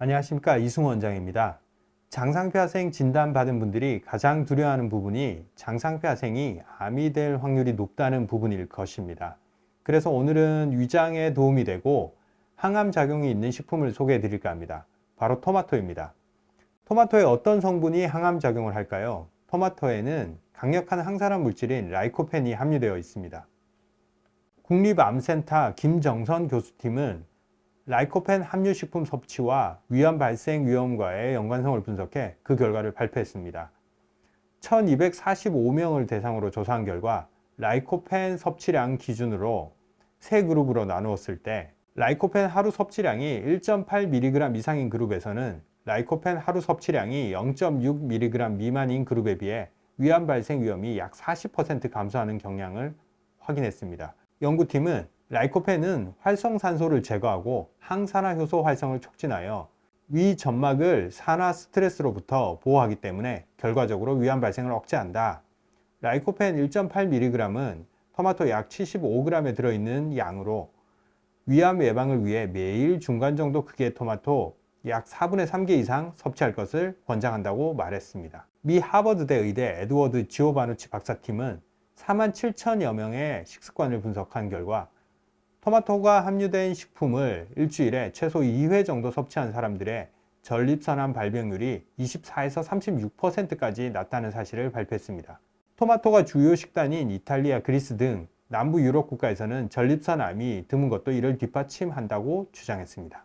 안녕하십니까, 이승호 원장입니다. 장상폐하생 진단받은 분들이 가장 두려워하는 부분이 장상폐하생이 암이 될 확률이 높다는 부분일 것입니다. 그래서 오늘은 위장에 도움이 되고 항암 작용이 있는 식품을 소개해 드릴까 합니다. 바로 토마토입니다. 토마토에 어떤 성분이 항암 작용을 할까요? 토마토에는 강력한 항산화 물질인 라이코펜이 함유되어 있습니다. 국립암센터 김정선 교수팀은 라이코펜 함유 식품 섭취와 위암 발생 위험과의 연관성을 분석해 그 결과를 발표했습니다. 1245명을 대상으로 조사한 결과 라이코펜 섭취량 기준으로 세 그룹으로 나누었을 때 라이코펜 하루 섭취량이 1.8mg 이상인 그룹에서는 라이코펜 하루 섭취량이 0.6mg 미만인 그룹에 비해 위암 발생 위험이 약 40% 감소하는 경향을 확인했습니다. 연구팀은 라이코펜은 활성산소를 제거하고 항산화 효소 활성을 촉진하여 위 점막을 산화 스트레스로부터 보호하기 때문에 결과적으로 위암 발생을 억제한다. 라이코펜 1.8mg은 토마토 약 75g에 들어있는 양으로 위암 예방을 위해 매일 중간 정도 크기의 토마토 약 4분의 3개 이상 섭취할 것을 권장한다고 말했습니다. 미 하버드대 의대 에드워드 지오바누치 박사팀은 47,000여 명의 식습관을 분석한 결과 토마토가 함유된 식품을 일주일에 최소 2회 정도 섭취한 사람들의 전립선암 발병률이 24에서 36%까지 낮다는 사실을 발표했습니다. 토마토가 주요 식단인 이탈리아, 그리스 등 남부 유럽 국가에서는 전립선암이 드문 것도 이를 뒷받침한다고 주장했습니다.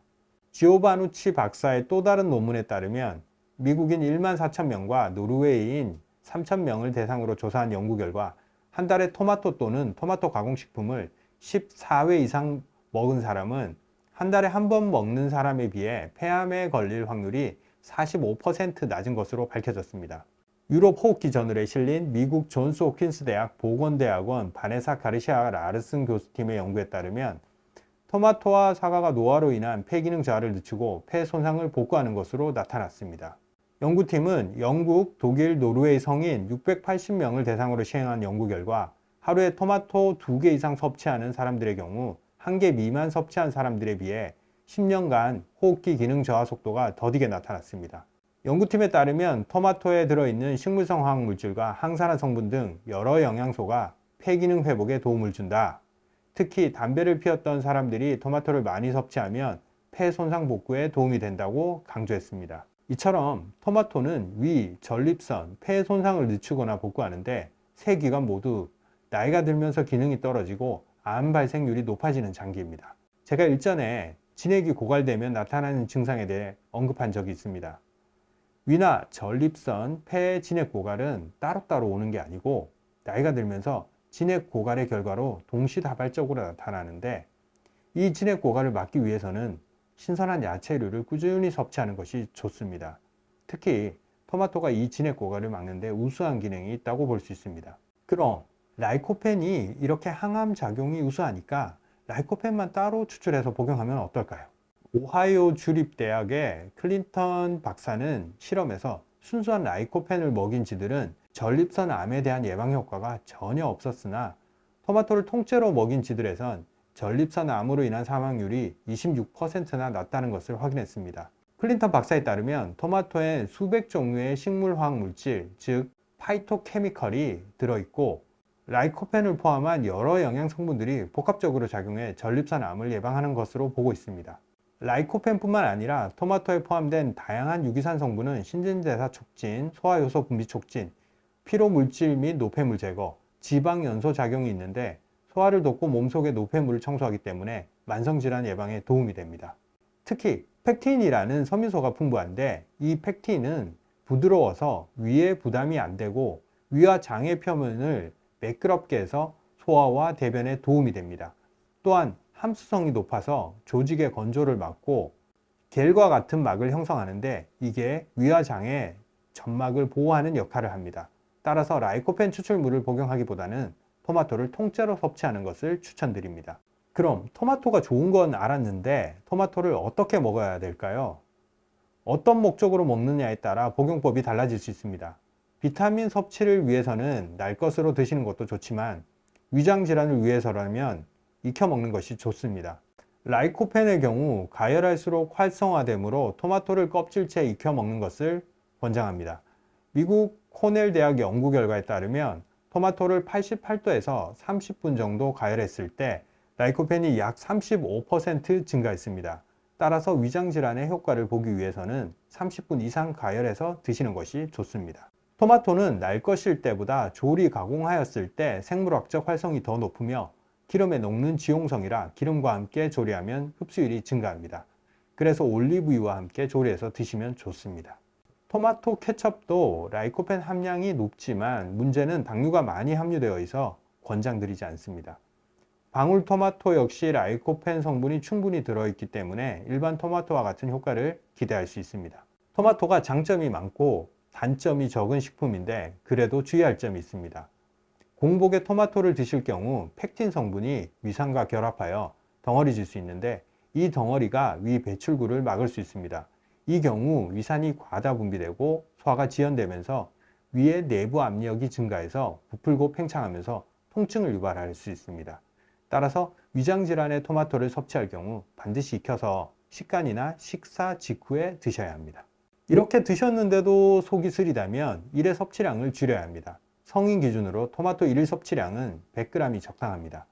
지오바누치 박사의 또 다른 논문에 따르면 미국인 14,000명과 노르웨이인 3,000명을 대상으로 조사한 연구 결과 한 달에 토마토 또는 토마토 가공식품을 14회 이상 먹은 사람은 한 달에 한 번 먹는 사람에 비해 폐암에 걸릴 확률이 45% 낮은 것으로 밝혀졌습니다. 유럽 호흡기 저널에 실린 미국 존스 홉킨스 대학 보건대학원 바네사 가르시아 라르슨 교수팀의 연구에 따르면 토마토와 사과가 노화로 인한 폐기능 저하를 늦추고 폐 손상을 복구하는 것으로 나타났습니다. 연구팀은 영국, 독일, 노르웨이 성인 680명을 대상으로 시행한 연구 결과 하루에 토마토 2개 이상 섭취하는 사람들의 경우 1개 미만 섭취한 사람들에 비해 10년간 호흡기 기능 저하 속도가 더디게 나타났습니다. 연구팀에 따르면 토마토에 들어있는 식물성 화학물질과 항산화 성분 등 여러 영양소가 폐기능 회복에 도움을 준다. 특히 담배를 피웠던 사람들이 토마토를 많이 섭취하면 폐 손상 복구에 도움이 된다고 강조했습니다. 이처럼 토마토는 위, 전립선, 폐 손상을 늦추거나 복구하는데 세 기관 모두 나이가 들면서 기능이 떨어지고 암 발생률이 높아지는 장기입니다. 제가 일전에 진액이 고갈되면 나타나는 증상에 대해 언급한 적이 있습니다. 위나 전립선, 폐 진액 고갈은 따로따로 오는 게 아니고 나이가 들면서 진액 고갈의 결과로 동시다발적으로 나타나는데 이 진액 고갈을 막기 위해서는 신선한 야채류를 꾸준히 섭취하는 것이 좋습니다. 특히 토마토가 이 진액 고갈을 막는 데 우수한 기능이 있다고 볼 수 있습니다. 그럼 라이코펜이 이렇게 항암 작용이 우수하니까 라이코펜만 따로 추출해서 복용하면 어떨까요? 오하이오 주립대학의 클린턴 박사는 실험에서 순수한 라이코펜을 먹인 쥐들은 전립선 암에 대한 예방 효과가 전혀 없었으나 토마토를 통째로 먹인 쥐들에선 전립선 암으로 인한 사망률이 26%나 낮다는 것을 확인했습니다. 클린턴 박사에 따르면 토마토엔 수백 종류의 식물화학 물질, 즉 파이토케미컬이 들어있고 라이코펜을 포함한 여러 영양 성분들이 복합적으로 작용해 전립선 암을 예방하는 것으로 보고 있습니다. 라이코펜뿐만 아니라 토마토에 포함된 다양한 유기산 성분은 신진대사 촉진, 소화효소 분비 촉진, 피로물질 및 노폐물 제거, 지방 연소 작용이 있는데 소화를 돕고 몸속의 노폐물을 청소하기 때문에 만성질환 예방에 도움이 됩니다. 특히 펙틴이라는 섬유소가 풍부한데 이 펙틴은 부드러워서 위에 부담이 안 되고 위와 장의 표면을 매끄럽게 해서 소화와 대변에 도움이 됩니다. 또한 함수성이 높아서 조직의 건조를 막고 겔과 같은 막을 형성하는데 이게 위와 장의 점막을 보호하는 역할을 합니다. 따라서 라이코펜 추출물을 복용하기보다는 토마토를 통째로 섭취하는 것을 추천드립니다. 그럼 토마토가 좋은 건 알았는데 토마토를 어떻게 먹어야 될까요? 어떤 목적으로 먹느냐에 따라 복용법이 달라질 수 있습니다. 비타민 섭취를 위해서는 날 것으로 드시는 것도 좋지만 위장 질환을 위해서라면 익혀 먹는 것이 좋습니다. 라이코펜의 경우 가열할수록 활성화되므로 토마토를 껍질째 익혀 먹는 것을 권장합니다. 미국 코넬 대학 연구 결과에 따르면 토마토를 88도에서 30분 정도 가열했을 때 라이코펜이 약 35% 증가했습니다. 따라서 위장 질환의 효과를 보기 위해서는 30분 이상 가열해서 드시는 것이 좋습니다. 토마토는 날 것일 때보다 조리 가공하였을 때 생물학적 활성이 더 높으며 기름에 녹는 지용성이라 기름과 함께 조리하면 흡수율이 증가합니다. 그래서 올리브유와 함께 조리해서 드시면 좋습니다. 토마토 케첩도 라이코펜 함량이 높지만 문제는 당류가 많이 함유되어 있어 권장드리지 않습니다. 방울토마토 역시 라이코펜 성분이 충분히 들어있기 때문에 일반 토마토와 같은 효과를 기대할 수 있습니다. 토마토가 장점이 많고 단점이 적은 식품인데 그래도 주의할 점이 있습니다. 공복에 토마토를 드실 경우 펙틴 성분이 위산과 결합하여 덩어리질 수 있는데 이 덩어리가 위 배출구를 막을 수 있습니다. 이 경우 위산이 과다 분비되고 소화가 지연되면서 위의 내부 압력이 증가해서 부풀고 팽창하면서 통증을 유발할 수 있습니다. 따라서 위장질환의 토마토를 섭취할 경우 반드시 익혀서 식간이나 식사 직후에 드셔야 합니다. 이렇게 드셨는데도 속이 쓰리다면 일회 섭취량을 줄여야 합니다. 성인 기준으로 토마토 일일 섭취량은 100g이 적당합니다.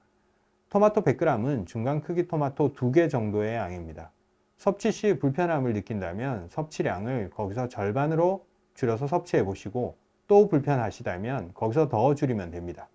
토마토 100g은 중간 크기 토마토 2개 정도의 양입니다. 섭취 시 불편함을 느낀다면 섭취량을 거기서 절반으로 줄여서 섭취해 보시고 또 불편하시다면 거기서 더 줄이면 됩니다.